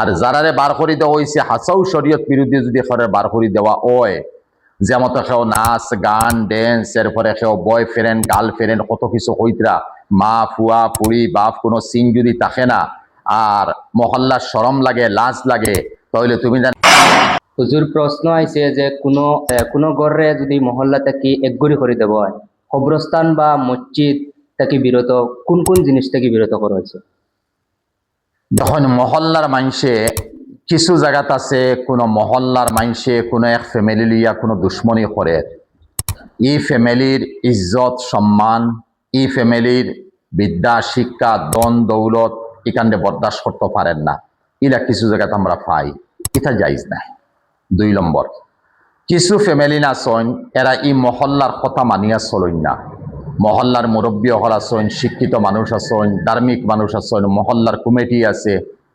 আর যারারে বার করে দেওয়া হয়েছে হাসাও শরীয়ত বিরোধী যদি বার করে দেওয়া হয়, যেমন কেউ নাচ গান ড্যান্স, এরপরে কেউ বয়ফ্রেন্ড গার্লফ্রেন্ড কত কিছু হইতরা, মা ফুয়া ফুড়ি বাপ কোনো সিন যদি থাকে না, আর মহল্লার শরম লাগে লাজ লাগে, তাহলে তুমি হুজুর প্রশ্ন আইছে যে কোনো ঘরে যদি মহল্লা থেকে একগরি করে দেব হয়, কবরস্থান বা মসজিদ থেকে বিরত কোন কোন জিনিস থেকে বিরত করা হয়েছে? যখন মহল্লার মানুষে কিছু জায়গাত আছে, কোনো মহল্লার মানুষে কোনো এক ফ্যামিলি লিয়া কোনো দুশ্মনী করে, এই ফ্যামিলির ইজ্জত সম্মান, এই ফ্যামিলির বিদ্যা শিক্ষা দন দৌলত এখানে বরদাস্ত করতে পারেন না, এরা কিছু জায়গাতে আমরা পাই, এটা জায়েজ নাই। 2 নম্বর, কিছু ফ্যামিলি আছেন এরা এই মহল্লার কথা মানিয়া চলেন না, মহল্লার মুরব্বী হল আছেন, শিক্ষিত মানুষ আছেন, ধার্মিক মানুষ আছেন, মহল্লার কমিটি আছে,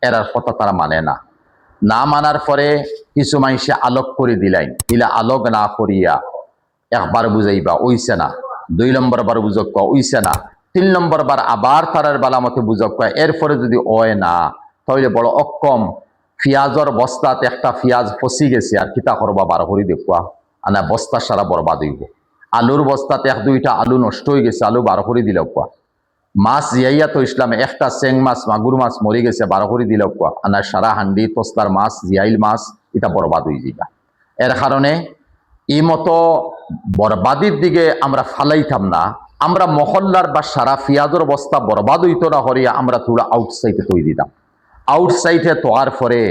এরার কথা তারা মানে না। না মানার পরে কিছু মানুষে আলোক করে দিলেন, ইলা আলোক না করিয়া একবার বুঝাইবা ওইছে না, 2 নম্বর বার বুঝক ওইছে না, 3 নম্বর বার আবার তারার বালামতে বুঝক, এরপরে যদি ওয় না তাহলে বড় অক্ষম। পিঁয়াজর বস্তাত একটা পিঁয়াজ ফসি গেছে, আর কিতা করবা বার করে দেখুয়া, আনা বস্তা সারা বরবাদ হইব। আলুর বস্তাতে 1-2টা আলু নষ্ট হয়ে গেছে, আলু বার করে দিল কোয়া। মাছ জিয়াইয়া তো ইসলামে একটা চেং মাছ মাগুর মাছ মরি গেছে, বার করে দিল কোয়া, আনা সারা হান্ডি তোস্তার মাছ জিয়াইল মাছ এটা বরবাদ হয়ে যাইবা। এর কারণে এই মতো বরবাদির দিকে আমরা ফালাইতাম না, আমরা মহল্লার বা সারা পিঁয়াজের বস্তা বরবাদ হইতো না হরিয়া আমরা থোড়া আউটসাইডে তৈরি দিতাম। আউটসাইডে তোয়ার পরে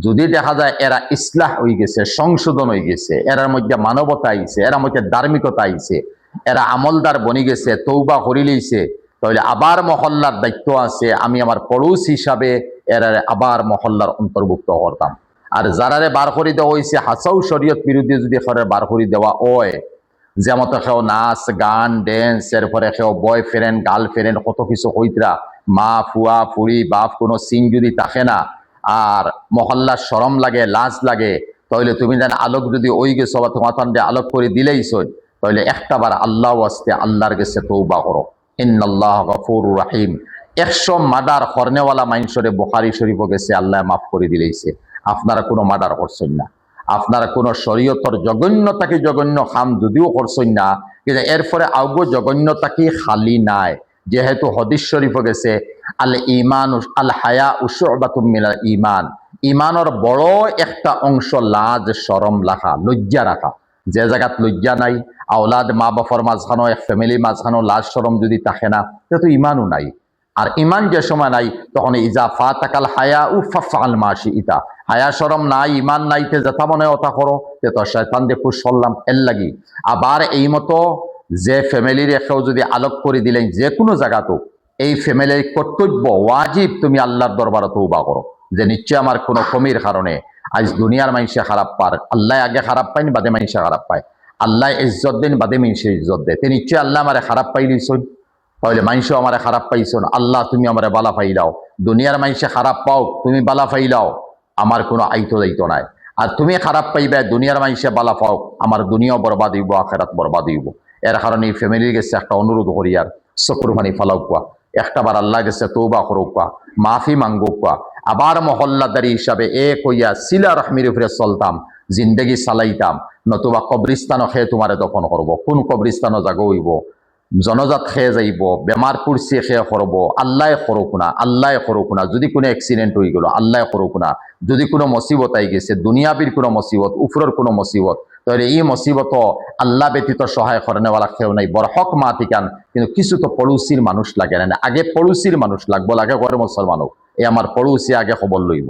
যদি দেখা যায় এরা ইসলাহ হয়ে গেছে, সংশোধন হয়ে গেছে, এরার মধ্যে মানবতা আইছে, এরার মধ্যে ধার্মিকতা আইছে, এরা আমলদার বনি গেছে, তৌবা করি লইছে, তাহলে আবার মহল্লার দায়িত্ব আছে, আমি আমার পড়োশ হিসাবে এরা আবার মহল্লার অন্তর্ভুক্ত করতাম। আর যারারে বার করে দেওয়া হয়েছে হাসাও শরীয়ত বিরোধী যদি বার করে দেওয়া হয়, যেমন কেউ নাচ গান ড্যান্স, এরপরে কেউ বয়ফ্রেন্ড গার্লফ্রেন্ড কত কিছু হইতরা, মা ফুয়া ফুড়ি বাপ কোনো সিন যদি থাকে না, আর মহল্লার শরম লাগে লাজ লাগে, তাহলে তুমি যেন আলোক যদি ওই গেছো বা তোমার তান্ডে আলোক করে দিলেইছ, তাহলে একটা বার আল্লাহ আসতে আল্লাহর গেছে তৌবা করো, ইন্নাল্লাহ গফুরুর রাহিম। 100 মার্ডার করনেওয়ালা মানুষরে বুখারী শরীফ গেছে আল্লাহ মাফ করে দিলেইছে। আপনারা কোনো মার্ডার করছেন না, আপনারা কোনো শরীয়তর জঘন্যতাকে জঘন্য খাম যদিও করছেন না, কিন্তু এরপরে আউগো জঘন্যতাকে খালি নাই, যেহেতু হাদিস শরীফ গেছে আল ইমান আল হায়া উশুবাতুম মিনাল ইমান, ইমানের বড় একটা অংশ লাজ শরম রাখা, লজ্জা রাখা। যে জায়গাত লজ্জা নাই, আওলাদ মা বাবার মাঝখানো এক ফ্যামিলির মাঝখানো লাজ শরম যদি থাকে না, সে তো ইমানও নাই। আর ইমান যে সময় নাই তখন ইজা ফাতাকাল হায়া উফাফআল মাশি ইতা, হায়া শরম নাই ইমান নাইতে যেটা মনে ওটা করো, তে তো শয়তান দিয়ে পুশ করলাম এর লাগি। আবার এই মতো যে ফ্যামিলির কেউ যদি আলোক করে দিলেন যে কোনো জায়গাতেও, এই ফ্যামিলির কর্তব্য ওয়াজিব তুমি আল্লাহর দরবারে তওবা করো, যে নিশ্চয় আমার কোনো কমির কারণে আজ দুনিয়ার মানুষে খারাপ পার, আল্লাহ আগে খারাপ পায়নি বাদে মানুষে খারাপ পায়, আল্লাহ ইজ্জত দেন বাদে মানুষে ইজ্জত দেয়, তে নিশ্চয় আল্লাহ আমারে খারাপ পাইলিছই, তাহলে মানুষও আমারে খারাপ পাইছো না, আল্লাহ তুমি আমারে বালা পাইলাও, দুনিয়ার মানুষে খারাপ পাও তুমি বালা পাইলাও, আমার কোনো আইতো দায়িত্ব নাই। আর তুমি খারাপ পাইবে দুনিয়ার মানুষে বালা পাও, আমার দুনিয়াও বরবাদ হইব আখেরাত বরবাদ হইব। এর কারণে এই ফ্যামিলির গেছে একটা অনুরোধ করি, আর চকুর পানি ফালাও কোয়া, একটাবার আল্লাহ গেছে তৌবা করো কোয়া, মাফি মাঙ্গো কোয়া, আবার মহল্লাদারি হিসাবে এক হইয়া সিলা রহমির উপরে চলতাম, জিন্দগি চালাইতাম, নতুবা কবরিস্তানও খেয়ে তোমারে দফন করবো, কোন কবরিস্তানও জাগো হইব, জনজাত খেয়ে যাইব, বেমার পড়ছে খেয়ে করব, আল্লাহ করুক না, আল্লাহ করুক না, যদি কোনো অ্যাক্সিডেন্ট হয়ে গেল আল্লাহ করুক না, যদি কোনো মুসিবত আই গেছে দুনিয়াবির কোনো মুসিবত উপরের কোনো মুসিবত, তাহলে এই মুসিবত আল্লাহ ব্যতীত সহায় করেনেওয়ালা কেউ নাই, বড় হক মা ঠিকান। কিন্তু কিছু তো পড়োশির মানুষ লাগে না, আগে পড়োশির মানুষ লাগবো, লাগে ঘরে মুসলমানও, এই আমার পড়োশি আগে খবর লইব,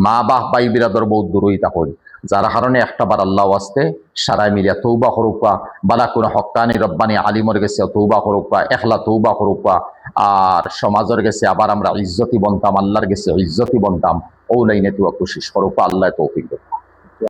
মা বাপ ভাই বিরাদর বহুত দূরই তখন, যার কারণে একটাবার আল্লাহ আসতে সারাই মিলিয়া তৌবা করুকা, বালা কোনো হক্কানি রব্বানি আলিমর গেছে তৌবা করুকা, একলা তৌবা করুকা, আর সমাজের গেছে আবার আমরা ইজ্জতি বনতাম, আল্লাহর গেছে ইজ্জতি বনতাম, ও লাইনে তুয়া কোশিশ করুকা, আল্লাহ তৌফিক দেব।